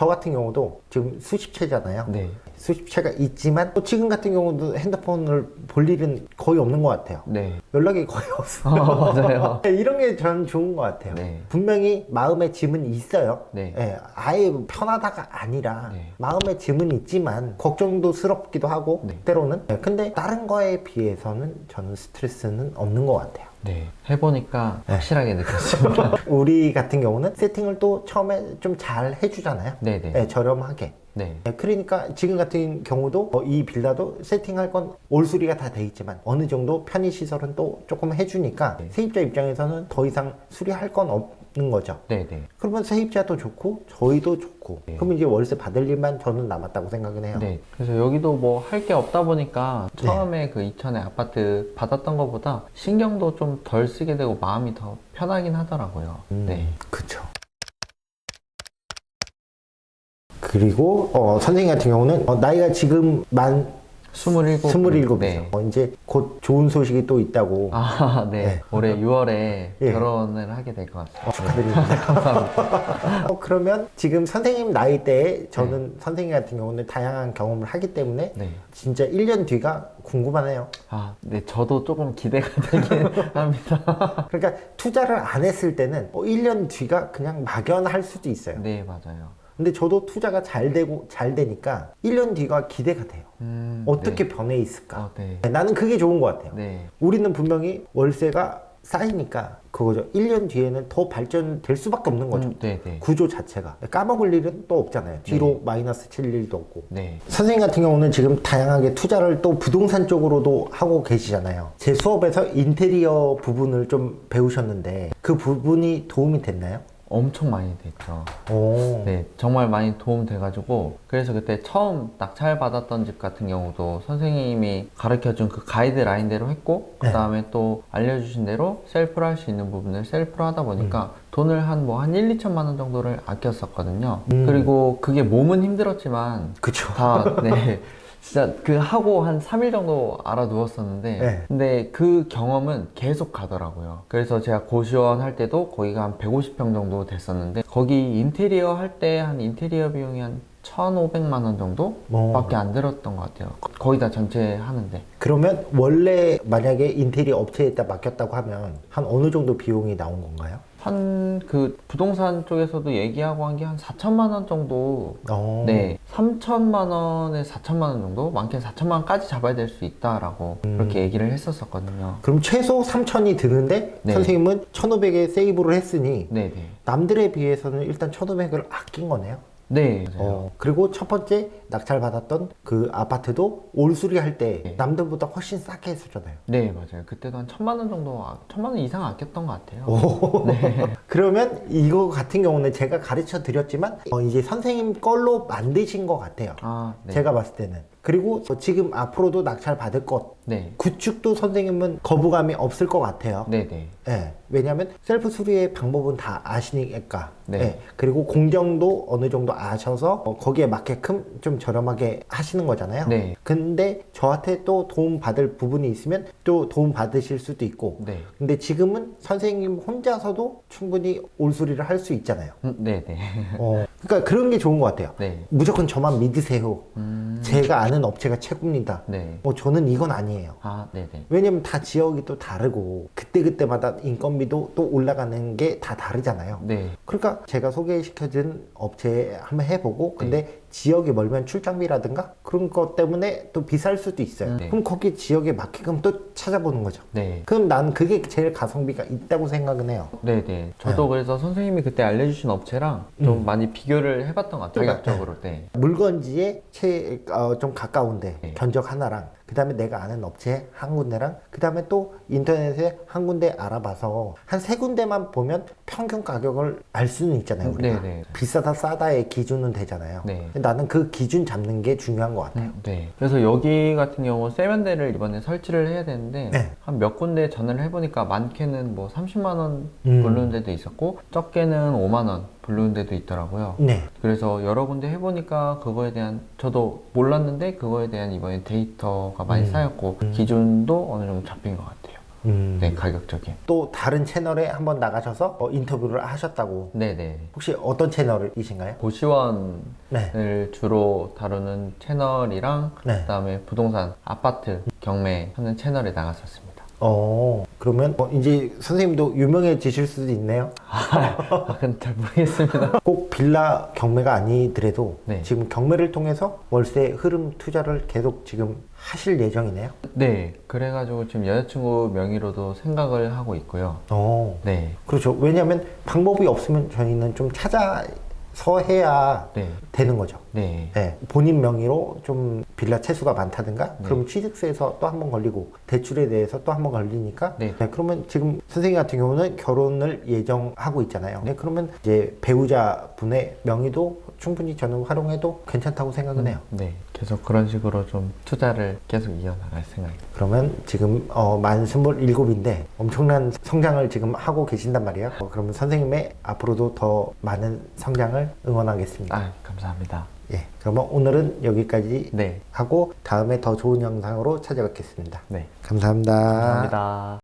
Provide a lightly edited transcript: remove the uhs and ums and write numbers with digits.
저 같은 경우도 지금 수십 채잖아요. 네. 수십 채가 있지만 또 지금 같은 경우도 핸드폰을 볼 일은 거의 없는 것 같아요. 네. 연락이 거의 없어요. 맞아요. 이런 게 저는 좋은 것 같아요. 네. 분명히 마음의 짐은 있어요. 네. 예, 아예 편하다가 아니라 네. 마음의 짐은 있지만 걱정도 스럽기도 하고 네. 때로는. 예, 근데 다른 거에 비해서는 저는 스트레스는 없는 것 같아요. 네. 해보니까 확실하게 느꼈습니다. 우리 같은 경우는 세팅을 또 처음에 좀 잘 해주잖아요. 네네. 예, 저렴하게. 네. 네, 그러니까 지금 같은 경우도 이 빌라도 세팅할 건 올수리가 다 돼 있지만 어느 정도 편의시설은 또 조금 해주니까 세입자 입장에서는 더 이상 수리할 건 없는 거죠. 네네. 그러면 세입자도 좋고 저희도 좋고 그러면 이제 월세 받을 일만 저는 남았다고 생각은 해요. 네. 그래서 여기도 뭐 할 게 없다 보니까 처음에 그 이천에 아파트 받았던 것보다 신경도 좀 덜 쓰게 되고 마음이 더 편하긴 하더라고요. 네. 그쵸. 그리고 선생님 같은 경우는 나이가 지금 만 27이죠. 네. 이제 곧 좋은 소식이 또 있다고. 아, 네. 네. 올해 6월에 예. 결혼을 하게 될 것 같습니다. 축하드립니다. 네. 감사합니다. 그러면 지금 선생님 나이대에 저는 선생님 같은 경우는 다양한 경험을 하기 때문에 네. 진짜 1년 뒤가 궁금하네요. 아, 네. 저도 조금 기대가 되긴 합니다. 그러니까 투자를 안 했을 때는 1년 뒤가 그냥 막연할 수도 있어요. 네, 맞아요. 근데 저도 투자가 잘 되니까 1년 뒤가 기대가 돼요. 어떻게 변해 있을까? 네. 나는 그게 좋은 것 같아요. 네. 우리는 분명히 월세가 쌓이니까 그거죠. 1년 뒤에는 더 발전될 수밖에 없는 거죠. 네네. 구조 자체가. 까먹을 일은 또 없잖아요. 뒤로 마이너스 칠 일도 없고. 네. 선생님 같은 경우는 지금 다양하게 투자를 또 부동산 쪽으로도 하고 계시잖아요. 제 수업에서 인테리어 부분을 좀 배우셨는데 그 부분이 도움이 됐나요? 엄청 많이 됐죠. 오. 네, 정말 많이 도움 돼가지고 그래서 그때 처음 낙찰 받았던 집 같은 경우도 선생님이 가르쳐준 그 가이드라인대로 했고 그 다음에 또 알려주신 대로 셀프로 할 수 있는 부분을 셀프로 하다 보니까 돈을 한 1, 2천만 원 정도를 아꼈었거든요. 그리고 그게 몸은 힘들었지만 그쵸. 네. 진짜 그 하고 한 3일 정도 알아두었었는데 네. 근데 그 경험은 계속 가더라고요. 그래서 제가 고시원 할 때도 거기가 한 150평 정도 됐었는데 거기 인테리어 할 때 한 인테리어 비용이 한 1,500만 원 정도 밖에 안 들었던 것 같아요. 거의 다 전체 하는데. 그러면 원래 만약에 인테리어 업체에다 맡겼다고 하면 한 어느 정도 비용이 나온 건가요? 한 그 부동산 쪽에서도 얘기하고 한 게 한 4천만 원 정도. 네, 3천만 원에 4천만 원 정도? 많게는 4천만 원까지 잡아야 될 수 있다라고 그렇게 얘기를 했었거든요. 그럼 최소 3천이 드는데 네. 선생님은 1,500에 세이브를 했으니 네네. 남들에 비해서는 일단 1,500을 아낀 거네요. 네, 맞아요. 그리고 첫 번째 낙찰 받았던 그 아파트도 올수리 할 때 남들보다 훨씬 싸게 했었잖아요. 네, 맞아요. 그때도 한 1,000만 원 정도, 1,000만 원 이상 아꼈던 것 같아요. 네. 그러면 이거 같은 경우는 제가 가르쳐 드렸지만 이제 선생님 걸로 만드신 것 같아요. 아, 네. 제가 봤을 때는. 그리고 지금 앞으로도 낙찰 받을 것 네. 구축도 선생님은 거부감이 없을 것 같아요. 네네. 예, 왜냐하면 셀프 수리의 방법은 다 아시니까. 네. 예, 그리고 공정도 어느 정도 아셔서 거기에 맞게끔 좀 저렴하게 하시는 거잖아요. 네. 근데 저한테 또 도움 받을 부분이 있으면 또 도움 받으실 수도 있고. 네. 근데 지금은 선생님 혼자서도 충분히 올수리를 할 수 있잖아요. 네네. 그러니까 그런 게 좋은 것 같아요. 네. 무조건 저만 믿으세요. 제가 아는 업체가 최고입니다. 네. 저는 이건 아니에요. 아, 네네. 왜냐면 다 지역이 또 다르고 그때그때마다 인건비도 또 올라가는 게 다 다르잖아요. 네. 그러니까 제가 소개시켜준 업체에 한번 해보고 근데 지역이 멀면 출장비라든가 그런 것 때문에 또 비쌀 수도 있어요. 네. 그럼 거기 지역에 맞게끔 또 찾아보는 거죠. 네. 그럼 난 그게 제일 가성비가 있다고 생각은 해요. 네네. 저도 그래서 선생님이 그때 알려주신 업체랑 좀 많이 비교를 해봤던 것 같아요. 가격적으로. 네. 물건지에 좀 가까운데 네. 견적 하나랑 그 다음에 내가 아는 업체 한 군데랑 그 다음에 또 인터넷에 한 군데 알아봐서 한 세 군데만 보면 평균 가격을 알 수는 있잖아요. 우리가. 네네. 비싸다 싸다의 기준은 되잖아요. 네. 근데 나는 그 기준 잡는 게 중요한 것 같아요. 네. 그래서 여기 같은 경우 세면대를 이번에 설치를 해야 되는데 네. 한 몇 군데 전화를 해보니까 많게는 뭐 30만 원 부르는 데도 있었고 적게는 5만 원 부르는 데도 있더라고요. 네. 그래서 여러 군데 해보니까 그거에 대한 저도 몰랐는데 그거에 대한 이번에 데이터가 많이 쌓였고 기준도 어느 정도 잡힌 것 같아요. 네, 가격적인. 또 다른 채널에 한번 나가셔서 인터뷰를 하셨다고. 네네. 혹시 어떤 채널이신가요? 고시원을 네. 주로 다루는 채널이랑 네. 그다음에 부동산, 아파트 경매하는 채널에 나갔었습니다. 그러면 이제 선생님도 유명해지실 수도 있네요. 근데 잘 모르겠습니다. 꼭 빌라 경매가 아니더라도 네. 지금 경매를 통해서 월세 흐름 투자를 계속 지금 하실 예정이네요. 네, 그래가지고 지금 여자친구 명의로도 생각을 하고 있고요. 네, 그렇죠. 왜냐하면 방법이 없으면 저희는 좀 찾아서 해야 네, 되는 거죠. 네, 네, 본인 명의로 좀 빌라 채수가 많다든가 네. 그럼 취득세에서 또 한 번 걸리고 대출에 대해서 또 한 번 걸리니까 네. 그러면 지금 선생님 같은 경우는 결혼을 예정하고 있잖아요. 네, 그러면 이제 배우자분의 명의도 충분히 저는 활용해도 괜찮다고 생각은 해요. 네. 계속 그런 식으로 좀 투자를 계속 이어나갈 생각입니다. 그러면 지금 만 27인데 엄청난 성장을 지금 하고 계신단 말이에요. 그러면 선생님의 앞으로도 더 많은 성장을 응원하겠습니다. 아, 감사합니다. 예, 그러면 오늘은 여기까지 네, 하고 다음에 더 좋은 영상으로 찾아뵙겠습니다. 네. 감사합니다. 감사합니다.